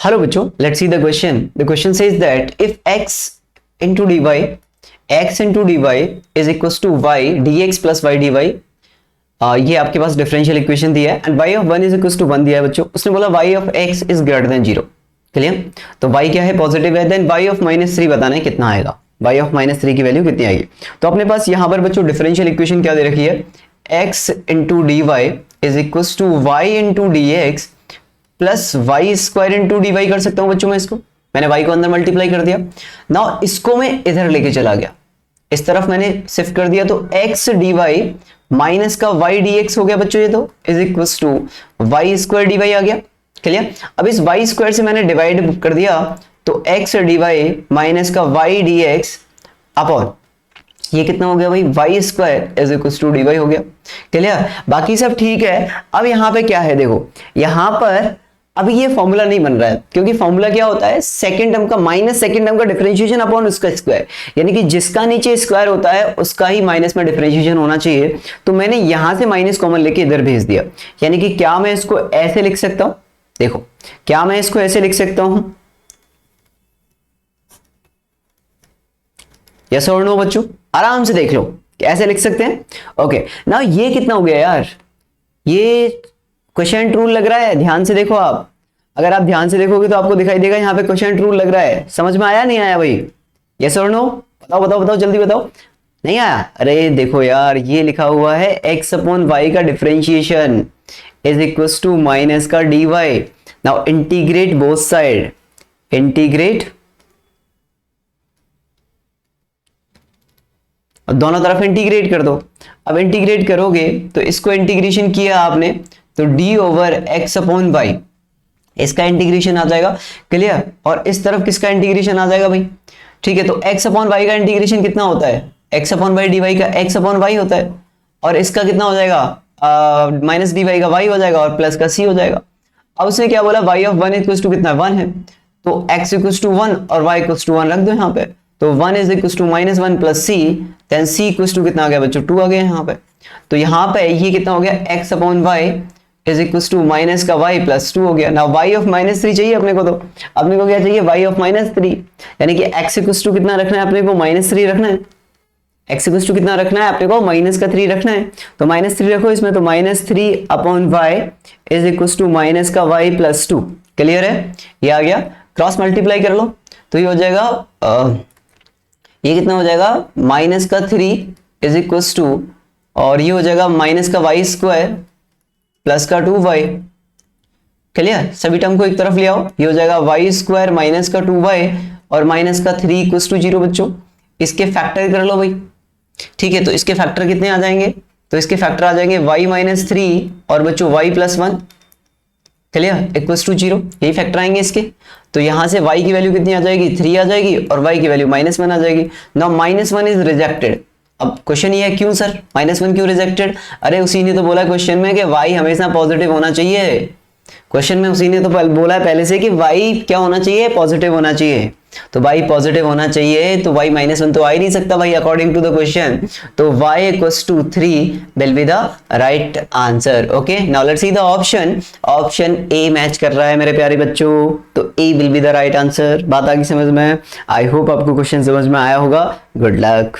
Hello बच्चों, let's see the question. The question says that if x into dy is equals to y dx plus y dy, ये आपके पास differential equation दिया है and y of 1 is equals to 1 दिया है बच्चों. उसने बोला y of x is greater than 0. Clear? तो y क्या है? पॉजिटिव है. देन y of -3 बताना है कितना आएगा. y of -3 की वैल्यू कितनी आएगी. तो अपने पास यहां पर बच्चों डिफरेंशियल इक्वेशन क्या दे रखी है? x into dy is equals to y into dx plus y square into d y कर सकता हूं बच्चों. मैं इसको मैंने y को अंदर मल्टीप्लाई कर दिया. नाउ इसको मैं इधर लेके चला गया, इस तरफ मैंने शिफ्ट कर दिया, तो x dy माइनस का y dx हो गया बच्चों. ये तो is equals to y square dy आ गया. क्लियर? अब इस y स्क्वायर से मैंने डिवाइड कर दिया, तो x dy माइनस का y dx अपॉन ये कितना हो गया भाई? y स्क्वायर इज इक्वल्स टू dy हो गया. क्लियर? बाकी सब ठीक है. अब यहां पे क्या है देखो, यहां पर अभी ये फॉर्मूला नहीं बन रहा है, क्योंकि फॉर्मूला क्या होता है? सेकंड टर्म का माइनस सेकंड टर्म का डिफरेंशिएशन अपॉन उसका स्क्वायर, यानी कि जिसका नीचे स्क्वायर होता है उसका ही माइनस में डिफरेंशिएशन होना चाहिए. तो मैंने यहां से माइनस कॉमन लेके इधर भेज दिया. यानी कि क्या मैं इसको ऐसे लिख सकता हूं? देखो, क्या मैं इसको ऐसे लिख सकता हूं? यस और नो बच्चों? आराम से देख लो, ऐसे लिख सकते हैं. ओके, नाउ ये कितना हो गया यार? ये क्वेश्चन रूल लग रहा है. ध्यान से देखो आप, अगर आप ध्यान से देखोगे तो आपको दिखाई देगा यहाँ पे क्वेश्चन रूल लग रहा है. समझ में आया नहीं आया भाई? यस और नो? बताओ बताओ बताओ, जल्दी बताओ. नहीं आया? अरे देखो यार, ये लिखा हुआ है x अपॉन y का differentiation is equals to minus का dy. Now integrate both side, integrate दोनों तरफ इंटीग्रेट कर दो. अब इंटीग्रेट करोगे तो इसको इंटीग्रेशन किया आपने, तो d over x upon y इसका इंटीग्रेशन आ जाएगा. क्लियर? और इस तरफ किसका इंटीग्रेशन आ जाएगा भाई? ठीक है, तो x अपॉन y का इंटीग्रेशन कितना होता है? x अपॉन y dy का x अपॉन y होता है, और इसका कितना हो जाएगा? माइनस dy का y हो जाएगा और प्लस का c हो जाएगा. अब उसने क्या बोला? y ऑफ 1 इक्वल्स टू कितना? 1 है, तो x इक्वल्स टू 1 और y इक्वल्स टू 1 रख दो यहाँ पे. तो 1 is equals to minus 1 plus c, then c equals to कितना आ गया बच्चों? 2 आ गया यहाँ पे. तो यहाँ पे ये कितना हो गया? x upon y is equals to minus का y प्लस 2 हो गया. नाउ y ऑफ -3 चाहिए अपने को, तो अपने को क्या चाहिए? y ऑफ -3, यानी कि x इक्वल्स टू कितना रखना है अपने को? -3 रखना है. x इक्वल्स टू कितना रखना है अपने को? माइनस का 3 रखना है. तो -3 रखो इसमें, तो -3 upon y is equals to minus का y प्लस 2. क्लियर है? ये आ गया. क्रॉस मल्टीप्लाई कर लो तो ये हो जाएगा, ये कितना हो जाएगा? माइनस का 3 इज इक्वल्स टू, और ये हो जाएगा माइनस का y स्क्वायर प्लस का 2y. क्लियर? सभी टर्म को एक तरफ ले आओ, ये हो जाएगा y स्क्वायर माइनस का 2y और माइनस का 3 इक्वल्स टू 0 बच्चों. इसके फैक्टर कर लो भाई. ठीक है, तो इसके फैक्टर कितने आ जाएंगे? तो इसके फैक्टर आ जाएंगे y माइनस 3 और बच्चों y plus 1. Clear? Equals to 0, यही फैक्टर आएंगे इसके. तो यहां से y की वैल्यू कितनी आ जाएगी? 3 आ जाएगी, और y की वैल्यू -1 आ जाएगी. Now -1 is rejected. अब क्वेश्चन ये है, क्यों सर -1 क्यों रिजेक्टेड? अरे उसी ने तो बोला क्वेश्चन में कि y हमेशा पॉजिटिव होना चाहिए. क्वेश्चन में उसी ने तो बोला है पहले से कि y क्या होना चाहिए? पॉजिटिव होना चाहिए. तो y पॉजिटिव होना चाहिए, तो y -1 तो आ ही नहीं सकता भाई अकॉर्डिंग टू द क्वेश्चन. तो y equals to 3 will be the right answer. Okay, now let's see the option. Option A match कर रहा है मेरे प्यारे बच्चों, तो A will be the right answer. बात आ गई समझ में? आई होप आपको क्वेश्चन समझ में आया होगा. Good luck.